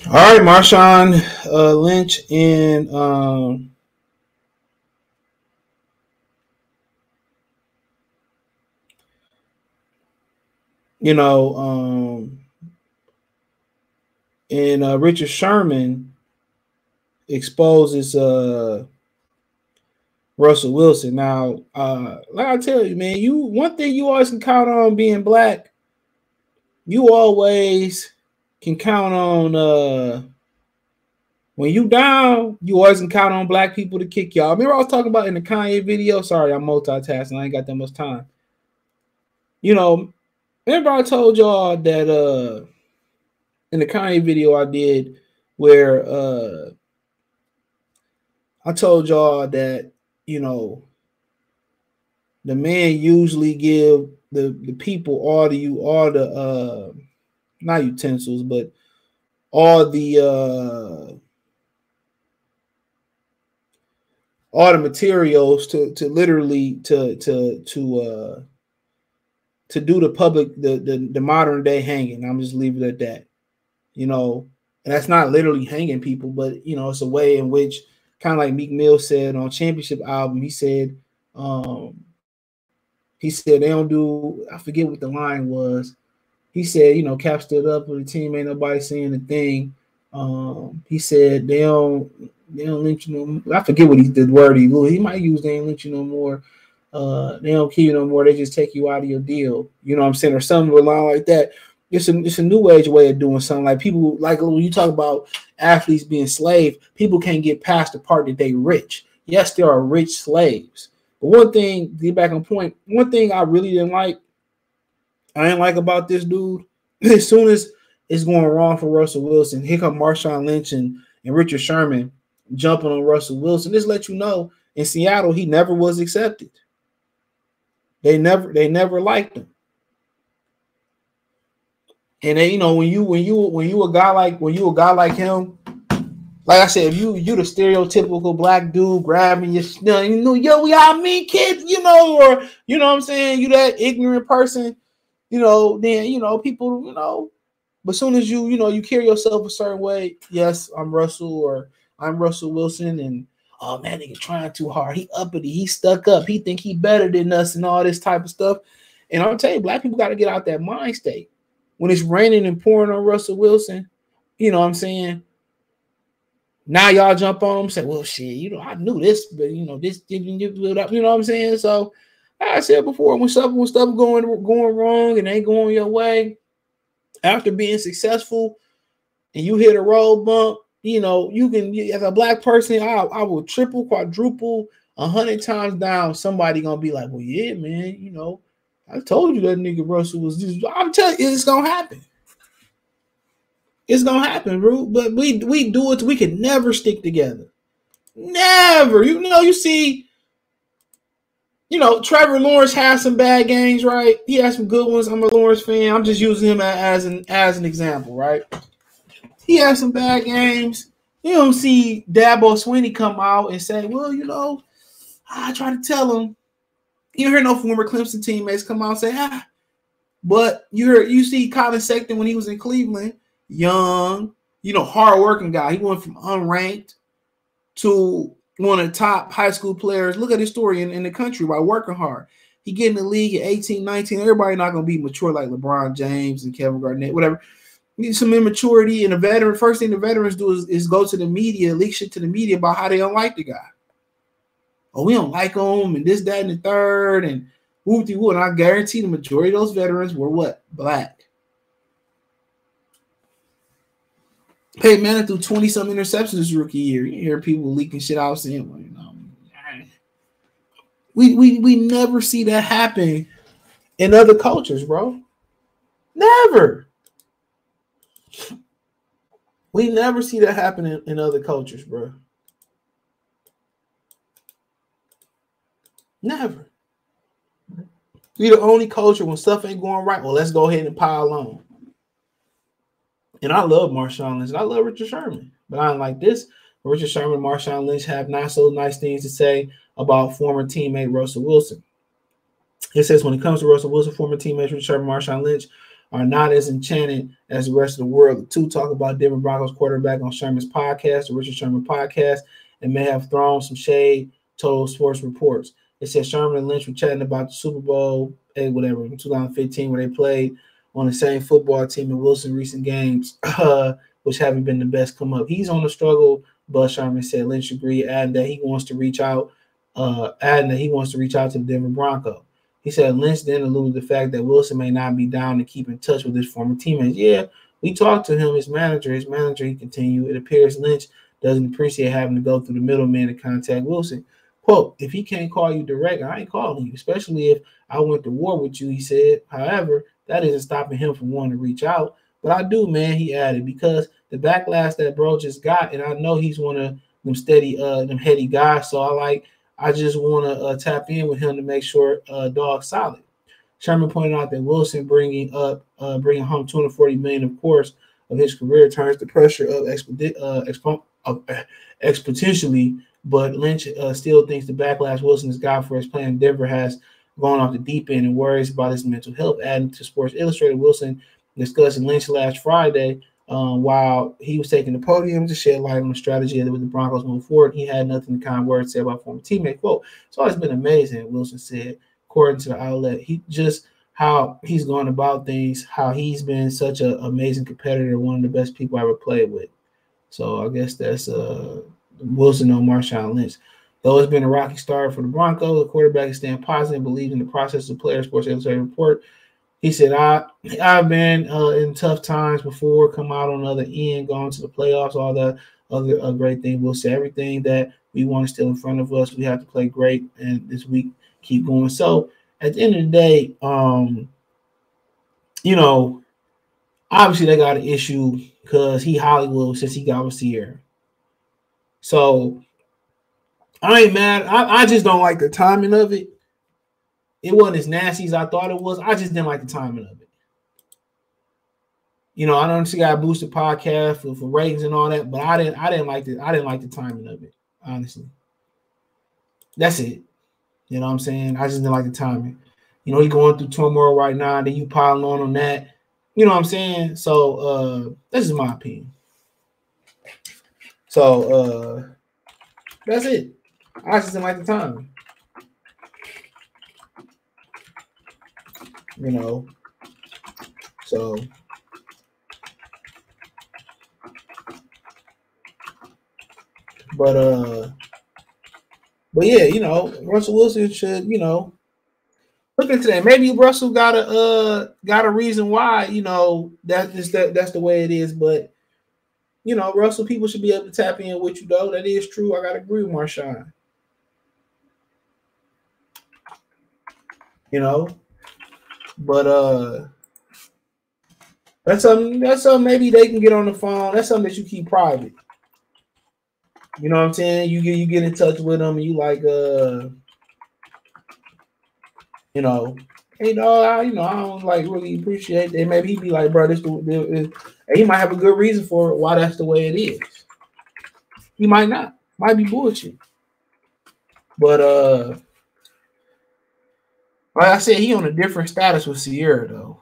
All right, Marshawn, Lynch, and you know, and Richard Sherman exposes Russell Wilson. Now, like I tell you, man, you one thing you always can count on being black. You always can count on when you down, you always can count on black people to kick y'all. Remember I was talking about in the Kanye video? Sorry, I'm multitasking. I ain't got that much time. You know, remember I told y'all that in the Kanye video I did where I told y'all that, you know, the man usually give the people all the not utensils, but all the materials to literally to do the public the modern day hanging. I'm just leave it at that. You know, and that's not literally hanging people, but you know, it's a way in which kind of like Meek Mill said on Championship album, he said they don't do, I forget what the line was. He said, you know, Cap stood up for the team, ain't nobody saying a thing. He said they don't lynch you no more. I forget what the word he might use, they ain't lynch you no more. They don't kill you no more, they just take you out of your deal. You know what I'm saying? Or something along like that. It's a new age way of doing something. Like people, like when you talk about athletes being slaves, people can't get past the part that they rich. Yes, there are rich slaves. But one thing, get back on point, one thing I really didn't like about this dude, as soon as it's going wrong for Russell Wilson, here come Marshawn Lynch and Richard Sherman jumping on Russell Wilson. Just let you know, in Seattle, he never was accepted. They never liked him. And then, you know, when you a guy like him, like I said, if you the stereotypical black dude grabbing your, you know, yo, we all mean kids, you know, or you know what I'm saying, you that ignorant person, you know, then you know people, you know, but as soon as you carry yourself a certain way, yes, I'm Russell or I'm Russell Wilson, and oh man, nigga trying too hard, he uppity, he stuck up, he think he better than us, and all this type of stuff. And I'll tell you, black people got to get out that mind state. When it's raining and pouring on Russell Wilson, you know what I'm saying? Now y'all jump on him and say, well, shit, you know, I knew this, but you know, this didn't you know what I'm saying? So like I said before, when stuff going wrong and ain't going your way, after being successful and you hit a road bump, you know, you can, as a black person, I will triple, quadruple, 100 times down. Somebody gonna be like, well, yeah, man, you know, I told you that nigga Russell was just, I'm telling you, it's gonna happen. It's gonna happen, bro. But we do it. We can never stick together. Never. You know, you see, you know, Trevor Lawrence has some bad games, right? He has some good ones. I'm a Lawrence fan. I'm just using him as an example, right? He has some bad games. You don't see Dabo Swinney come out and say, well, you know, I try to tell him. You hear no former Clemson teammates come out and say, but you see Colin Sexton when he was in Cleveland, young, you know, hard-working guy. He went from unranked to one of the top high school players. Look at his story in the country by working hard. He get in the league at 18, 19. Everybody not going to be mature like LeBron James and Kevin Garnett, whatever. Need some immaturity. And the veteran, first thing the veterans do is go to the media, leak shit to the media about how they don't like the guy. Oh, we don't like him and this, that, and the third. And whoop-de-whoop. And I guarantee the majority of those veterans were what? Black. Peyton Manning threw 20-some interceptions his rookie year. You hear people leaking shit out saying, well, you know, we never see that happen in other cultures, bro. Never. We never see that happen in other cultures, bro. Never. We the only culture when stuff ain't going right. Well, let's go ahead and pile on. And I love Marshawn Lynch. And I love Richard Sherman. But I don't like this. Richard Sherman and Marshawn Lynch have not so nice things to say about former teammate Russell Wilson. It says when it comes to Russell Wilson, former teammates Richard Sherman, Marshawn Lynch are not as enchanted as the rest of the world. The two talk about Denver Broncos quarterback on Sherman's podcast, the Richard Sherman podcast, and may have thrown some shade, told Sports Reports. It said Sherman and Lynch were chatting about the Super Bowl, whatever, in 2015, where they played on the same football team in Wilson recent games, which haven't been the best come up. He's on the struggle, but Sherman said Lynch agreed, adding that he wants to reach out to the Denver Broncos. He said Lynch then alluded to the fact that Wilson may not be down to keep in touch with his former teammates. Yeah, we talked to him, his manager, he continued. It appears Lynch doesn't appreciate having to go through the middleman to contact Wilson. Quote, if he can't call you direct, I ain't calling you, especially if I went to war with you, he said. However, that isn't stopping him from wanting to reach out. But I do, man, he added, because the backlash that bro just got, and I know he's one of them them heady guys, so I just want to tap in with him to make sure dog's solid. Sherman pointed out that Wilson bringing home $240 million, of course, of his career turns the pressure up exponentially. But Lynch still thinks the backlash Wilson has got for his plan in Denver has gone off the deep end and worries about his mental health. Adding to Sports Illustrated, Wilson discussed Lynch last Friday while he was taking the podium to shed light on the strategy with the Broncos moving forward. He had nothing kind words to say about former teammate. Quote, it's always been amazing, Wilson said, according to the outlet. How he's going about things, how he's been such an amazing competitor, one of the best people I ever played with. So I guess that's Wilson on Marshawn Lynch. Though it's been a rocky start for the Broncos, the quarterback is staying positive, believes in the process of players. Sports Illustrated report. He said, I've been in tough times before, come out on the other end, going to the playoffs, all the other great things. We'll say everything that we want is still in front of us. We have to play great, and this week keep going. So at the end of the day, obviously they got an issue because he Hollywood since he got with Sierra. So I ain't mad. I just don't like the timing of it. It wasn't as nasty as I thought it was. I just didn't like the timing of it. I know she got a boosted podcast for ratings and all that, but I didn't like the timing of it, honestly. That's it. You know what I'm saying? I just didn't like the timing. He's going through turmoil right now, then you piling on that. You know what I'm saying? So this is my opinion. So that's it. I just didn't like the timing. So but yeah, Russell Wilson should, look into that. Maybe Russell got a reason why, that's the way it is. But Russell, people should be able to tap in with you, though. That is true. I gotta agree with Marshawn. But that's something maybe they can get on the phone. That's something that you keep private. You know what I'm saying? You get in touch with them and you like hey dog, I don't really appreciate that. Maybe he'd be like, bro, and he might have a good reason for why that's the way it is. He might not. Might be bullshit. But like I said, he on a different status with Sierra though.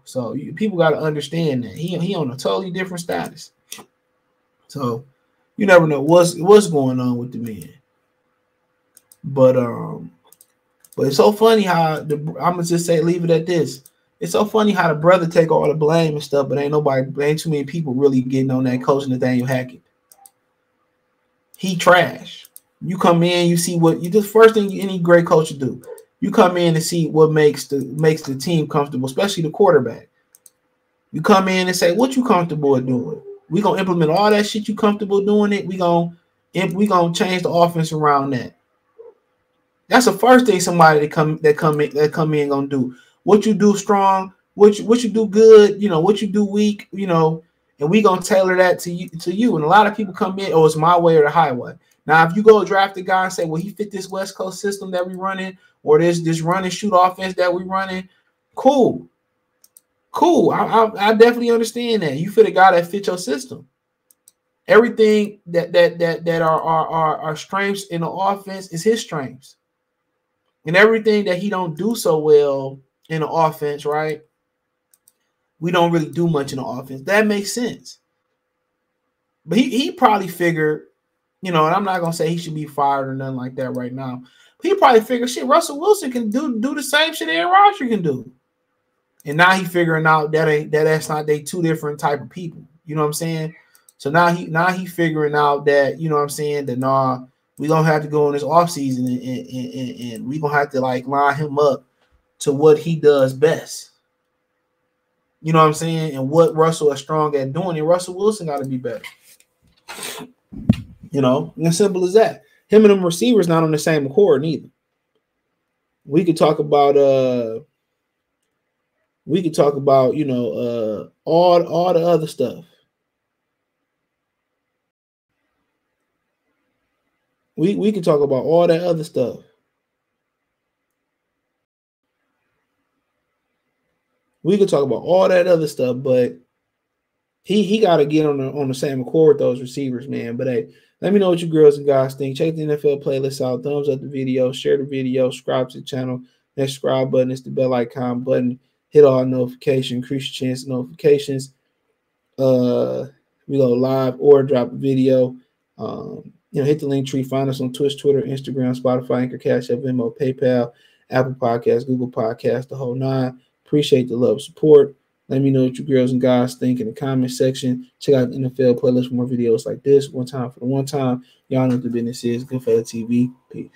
So people got to understand that he on a totally different status. So you never know what's going on with the man. But it's so funny how I'm gonna just leave it at this. It's so funny how the brother take all the blame and stuff, but ain't too many people really getting on that coach Nathaniel Hackett. He trash. You come in, you see what the first thing any great coach would do. You come in and see what makes the team comfortable, especially the quarterback. You come in and say, what you comfortable doing? We're gonna implement all that shit you comfortable doing it. We gonna change the offense around that. That's the first thing somebody that come in gonna do. What you do strong, what you do good, what you do weak, and we gonna tailor that to you. And a lot of people come in, it's my way or the highway. Now, if you go draft a guy and say, well, he fit this West Coast system that we running, or this run and shoot offense that we running, cool. I definitely understand that. You fit a guy that fits your system. Everything that are strengths in the offense is his strengths. And everything that he don't do so well in the offense, right? we don't really do much in the offense. That makes sense. But he probably figured, and I'm not gonna say he should be fired or nothing like that right now. But he probably figured, shit, Russell Wilson can do the same shit Aaron Rodgers can do. And now he figuring out that's not they two different type of people. You know what I'm saying? So now he figuring out that, you know what I'm saying, that we gonna have to go in this offseason and we gonna have to like line him up to what he does best. You know what I'm saying? And what Russell is strong at doing, and Russell Wilson got to be better. And as simple as that. Him and them receivers not on the same accord neither. We could talk about all the other stuff. We could talk about all that other stuff. We could talk about all that other stuff, but he got to get on the same accord with those receivers, man. But hey, let me know what you girls and guys think. Check the NFL playlist out. Thumbs up the video. Share the video. Subscribe to the channel. That subscribe button is the bell icon button. Hit all notifications. Increase your chance of notifications. We go live or drop a video. Hit the link tree. Find us on Twitch, Twitter, Instagram, Spotify, Anchor, Cash App, Venmo, PayPal, Apple Podcasts, Google Podcasts, the whole nine. Appreciate the love, support. Let me know what you girls and guys think in the comment section. Check out the NFL playlist for more videos like this. One time for the one time. Y'all know what the business is. Goodfella TV. Peace.